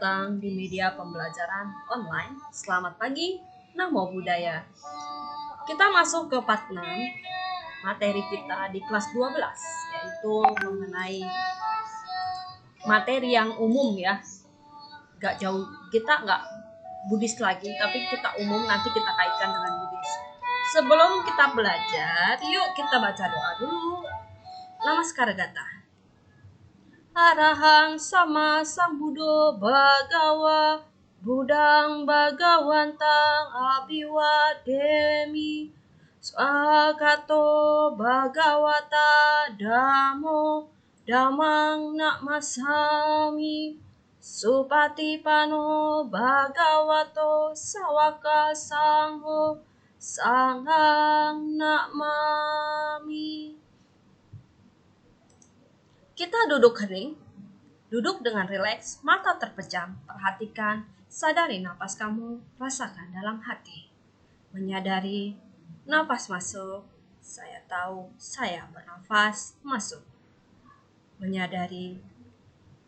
Datang di media pembelajaran online. Selamat pagi, Namo Buddhaya. Kita masuk ke part 6, materi kita di kelas 12, yaitu mengenai materi yang umum ya. Gak jauh, kita gak Buddhis lagi, tapi kita umum, nanti kita kaitkan dengan Buddhis. Sebelum kita belajar, yuk kita baca doa dulu. Namaskar Gata. Arahang sama Sambuddho Bhagawa Buddhang Bhagawantang Abhiwademi Swagato Bhagavata Dhammo Dhammang Namasami Supatipano Bhagavato Sawaka Sangho Sanghang Namami. Kita duduk hening, duduk dengan rileks, mata terpejam, perhatikan, sadari napas kamu, rasakan dalam hati. Menyadari, napas masuk, saya tahu, saya bernafas, masuk. Menyadari,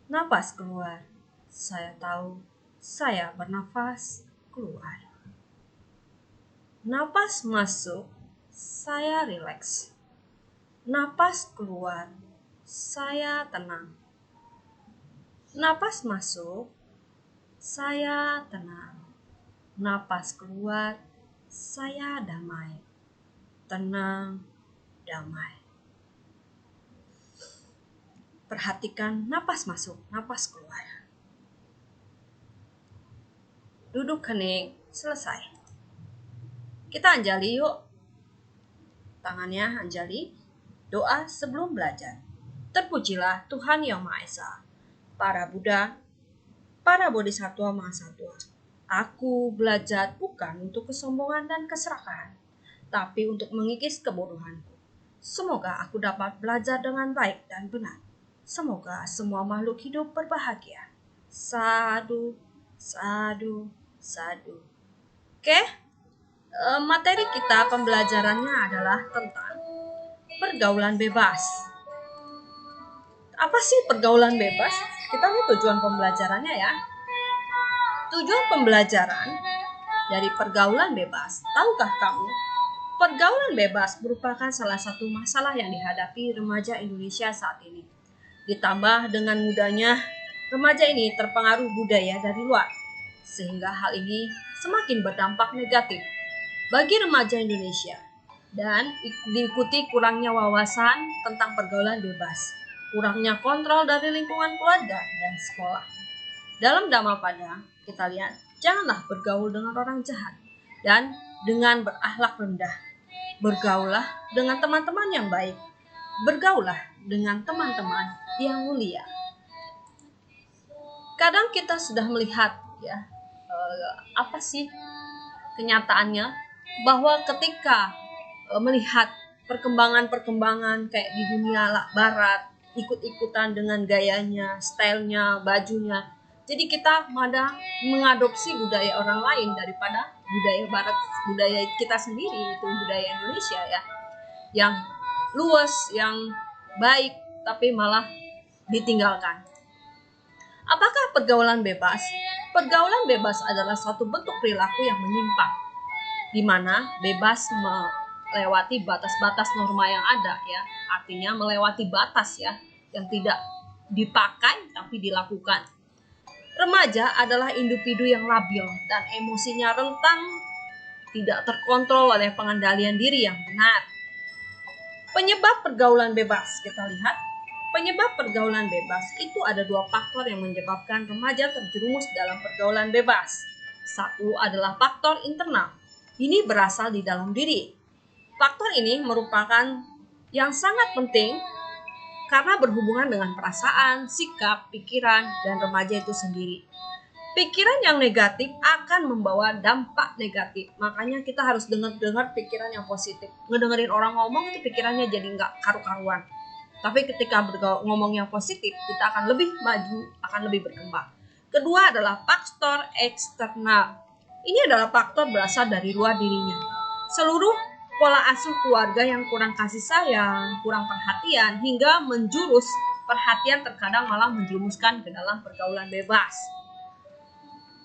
napas keluar, saya tahu, saya bernafas, keluar. Napas masuk, saya rileks. Napas keluar, saya tenang. Napas masuk, saya tenang. Napas keluar, saya damai. Tenang, damai. Perhatikan napas masuk, napas keluar. Duduk hening, selesai. Kita anjali yuk. Tangannya anjali. Doa sebelum belajar. Terpujilah Tuhan Yang Maha Esa, para Buddha, para Bodhisattva Mahasatwa. Aku belajar bukan untuk kesombongan dan keserakahan, tapi untuk mengikis kebodohanku. Semoga aku dapat belajar dengan baik dan benar. Semoga semua makhluk hidup berbahagia. Sadu, sadu, sadu. Oke, materi kita pembelajarannya adalah tentang pergaulan bebas. Apa sih pergaulan bebas? Kita lihat tujuan pembelajarannya ya. Tujuan pembelajaran dari pergaulan bebas. Tahukah kamu, pergaulan bebas merupakan salah satu masalah yang dihadapi remaja Indonesia saat ini. Ditambah dengan mudahnya remaja ini terpengaruh budaya dari luar, sehingga hal ini semakin berdampak negatif bagi remaja Indonesia dan diikuti kurangnya wawasan tentang pergaulan bebas, kurangnya kontrol dari lingkungan keluarga dan sekolah. Dalam Dhammapada kita lihat, janganlah bergaul dengan orang jahat dan dengan berakhlak rendah. Bergaullah dengan teman-teman yang baik. Bergaullah dengan teman-teman yang mulia. Kadang kita sudah melihat ya, apa sih kenyataannya, bahwa ketika melihat perkembangan kayak di dunia barat, ikut-ikutan dengan gayanya, stylenya, bajunya. Jadi kita malah mengadopsi budaya orang lain daripada budaya barat, budaya kita sendiri, itu budaya Indonesia ya. Yang luas, yang baik, tapi malah ditinggalkan. Apakah pergaulan bebas? Pergaulan bebas adalah suatu bentuk perilaku yang menyimpang, di mana bebas melewati batas-batas norma yang ada ya, artinya melewati batas ya, yang tidak dipakai tapi dilakukan. Remaja adalah individu yang labil dan emosinya rentan, tidak terkontrol oleh pengendalian diri yang benar. Penyebab pergaulan bebas, kita lihat. Penyebab pergaulan bebas itu ada dua faktor yang menyebabkan remaja terjerumus dalam pergaulan bebas. Satu adalah faktor internal. Ini berasal di dalam diri. Faktor ini merupakan yang sangat penting karena berhubungan dengan perasaan, sikap, pikiran, dan remaja itu sendiri. Pikiran yang negatif akan membawa dampak negatif. Makanya kita harus dengar pikiran yang positif. Ngedengerin orang ngomong itu pikirannya jadi nggak karu-karuan. Tapi ketika ngomong yang positif, kita akan lebih maju, akan lebih berkembang. Kedua adalah faktor eksternal. Ini adalah faktor berasal dari luar dirinya. Seluruh pola asuh keluarga yang kurang kasih sayang, kurang perhatian, hingga menjurus perhatian terkadang malah menjerumuskan ke dalam pergaulan bebas.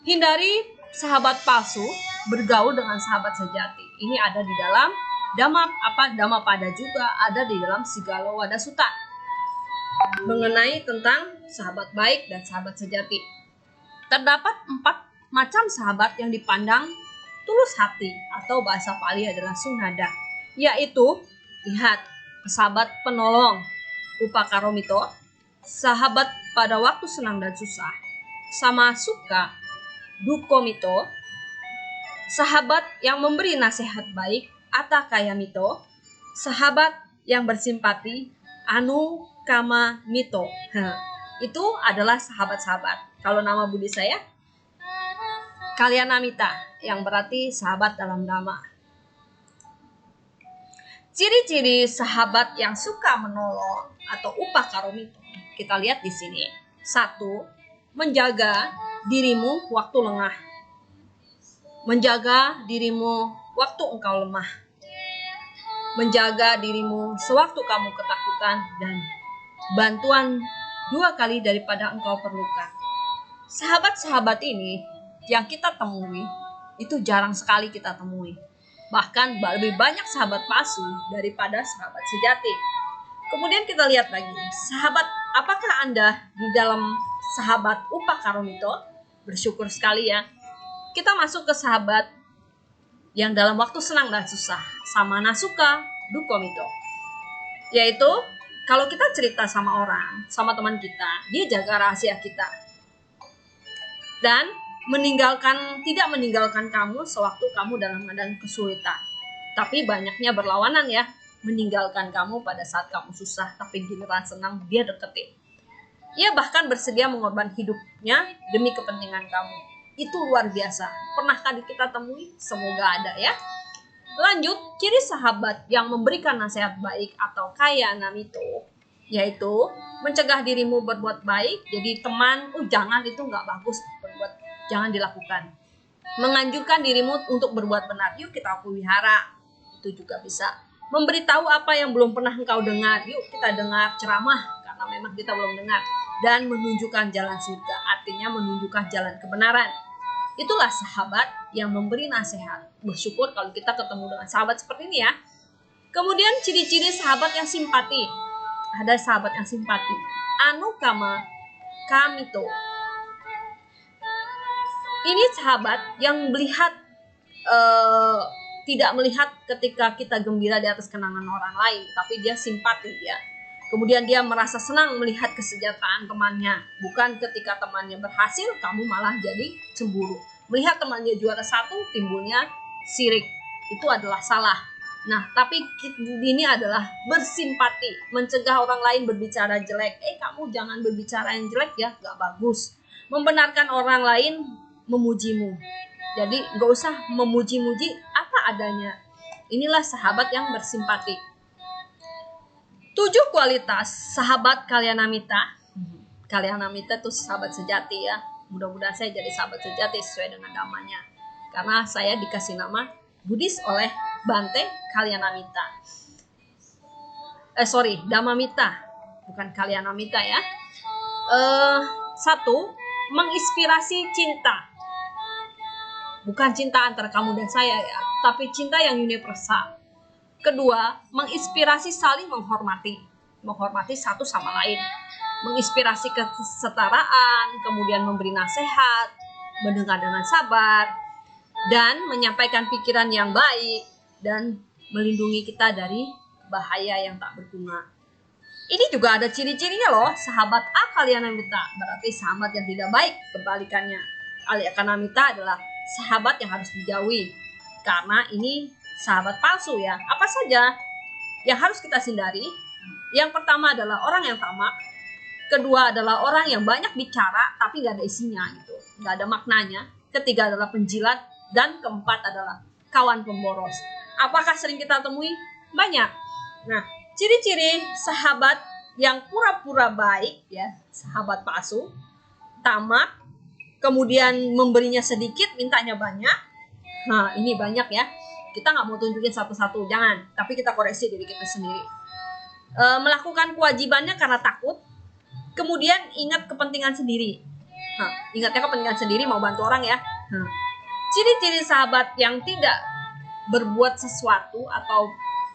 Hindari sahabat palsu, bergaul dengan sahabat sejati. Ini ada di dalam Dhammapada juga ada di dalam Sigala Wada Sutta mengenai tentang sahabat baik dan sahabat sejati. Terdapat 4 macam sahabat yang dipandang tulus hati atau bahasa Pali adalah Sunada, yaitu lihat sahabat penolong Upakaromito, sahabat pada waktu senang dan susah, sama suka Dukomito, sahabat yang memberi nasihat baik Atakayamito, sahabat yang bersimpati Anukama Mito. Itu adalah sahabat-sahabat. Kalau nama Budi saya Kalyanamita, yang berarti sahabat dalam Dhamma. Ciri-ciri sahabat yang suka menolong atau Upakaromito kita lihat di sini. 1. Menjaga dirimu waktu lengah. Menjaga dirimu waktu engkau lemah. Menjaga dirimu sewaktu kamu ketakutan dan bantuan 2 kali daripada engkau perlukan. Sahabat-sahabat ini yang kita temui itu jarang sekali kita temui. Bahkan lebih banyak sahabat palsu daripada sahabat sejati. Kemudian kita lihat lagi, sahabat, apakah Anda di dalam sahabat Upakaromito? Bersyukur sekali ya. Kita masuk ke sahabat yang dalam waktu senang dan susah, sama Nasuka Dukomito. Yaitu kalau kita cerita sama orang, sama teman kita, dia jaga rahasia kita. Dan tidak meninggalkan kamu sewaktu kamu dalam keadaan kesulitan. Tapi banyaknya berlawanan ya, meninggalkan kamu pada saat kamu susah, tapi giliran senang dia deketin. Ia bahkan bersedia mengorbankan hidupnya demi kepentingan kamu. Itu luar biasa. Pernahkah kita temui? Semoga ada ya. Lanjut, ciri sahabat yang memberikan nasihat baik atau Kalyanamito, yaitu mencegah dirimu berbuat baik. Jadi teman, jangan, itu nggak bagus berbuat, jangan dilakukan. Menganjurkan dirimu untuk berbuat benar. Yuk kita pelihara. Itu juga bisa. Memberitahu apa yang belum pernah engkau dengar. Yuk kita dengar ceramah karena memang kita belum dengar. Dan menunjukkan jalan surga, artinya menunjukkan jalan kebenaran. Itulah sahabat yang memberi nasihat. Bersyukur kalau kita ketemu dengan sahabat seperti ini ya. Kemudian ciri-ciri sahabat yang simpati. Ada sahabat yang simpati. Anukama Kamito. Ini sahabat yang melihat tidak melihat ketika kita gembira di atas kenangan orang lain, tapi dia simpati ya. Kemudian dia merasa senang melihat kesejahteraan temannya. Bukan ketika temannya berhasil, kamu malah jadi cemburu. Melihat temannya juara 1, timbulnya sirik. Itu adalah salah. Nah, tapi ini adalah bersimpati. Mencegah orang lain berbicara jelek. Kamu jangan berbicara yang jelek ya, gak bagus. Membenarkan orang lain memujimu. Jadi gak usah memuji-muji apa adanya. Inilah sahabat yang bersimpati. 7 kualitas sahabat Kalyanamita. Kalyanamita itu sahabat sejati ya. Mudah-mudahan saya jadi sahabat sejati sesuai dengan namanya. Karena saya dikasih nama Buddhis oleh Bante Kalyanamita. Dhammamita. Bukan Kalyanamita ya. 1. Menginspirasi cinta. Bukan cinta antara kamu dan saya ya. Tapi cinta yang universal. Kedua, menginspirasi saling menghormati. Menghormati satu sama lain. Menginspirasi kesetaraan, kemudian memberi nasihat, mendengar dengan sabar, dan menyampaikan pikiran yang baik, dan melindungi kita dari bahaya yang tak berguna. Ini juga ada ciri-cirinya loh, sahabat Kalyanamita, berarti sahabat yang tidak baik. Kebalikannya, Kalyanamita adalah sahabat yang harus dijauhi, karena ini sahabat palsu ya. Apa saja yang harus kita hindari? Yang pertama adalah orang yang tamak. Kedua adalah orang yang banyak bicara tapi gak ada isinya gitu, gak ada maknanya. Ketiga adalah penjilat. Dan keempat adalah kawan pemboros. Apakah sering kita temui? Banyak. Nah, ciri-ciri sahabat yang pura-pura baik ya, sahabat palsu, tamak, kemudian memberinya sedikit, mintanya banyak. Nah, ini banyak ya. Kita nggak mau tunjukin satu-satu, jangan. Tapi kita koreksi diri kita sendiri. Melakukan kewajibannya karena takut. Kemudian ingat kepentingan sendiri. Ingatnya kepentingan sendiri, mau bantu orang ya. Ciri-ciri sahabat yang tidak berbuat sesuatu atau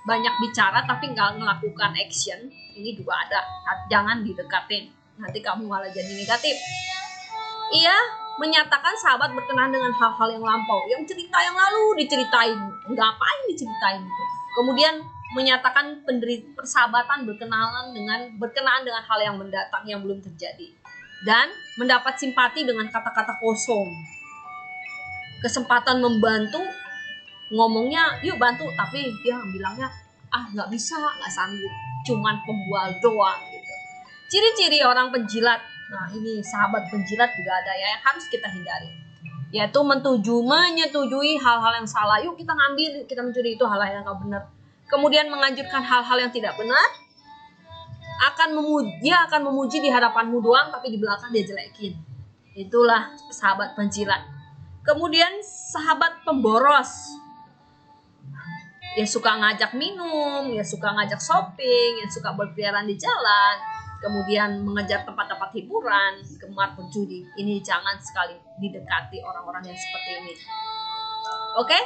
banyak bicara tapi nggak melakukan action, ini juga ada. Jangan didekatin, nanti kamu malah jadi negatif. Ia menyatakan sahabat berkenan dengan hal-hal yang lampau, yang cerita yang lalu diceritain, ngapain diceritain gitu. Kemudian menyatakan persahabatan berkenaan dengan hal yang mendatang yang belum terjadi, dan mendapat simpati dengan kata-kata kosong. Kesempatan membantu, ngomongnya yuk bantu, tapi dia bilangnya nggak bisa, nggak sanggup, cuman pembual doang gitu. Ciri-ciri orang penjilat. Nah, ini sahabat penjilat juga ada ya, yang harus kita hindari, yaitu menyetujui hal-hal yang salah. Yuk kita ngambil, kita mencuri, itu hal-hal yang nggak benar. Kemudian menganjurkan hal-hal yang tidak benar. Dia akan memuji di hadapanmu doang, tapi di belakang dia jelekin. Itulah sahabat penjilat. Kemudian sahabat pemboros. Ya suka ngajak minum, ya suka ngajak shopping, ya suka berkeliaran di jalan, kemudian mengejar tempat-tempat hiburan, gemar berjudi. Ini jangan sekali didekati orang-orang yang seperti ini. Oke,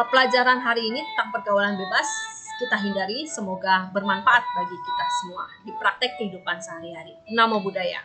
pelajaran hari ini tentang pergaulan bebas kita hindari. Semoga bermanfaat bagi kita semua di praktek kehidupan sehari-hari. Namo Buddhaya.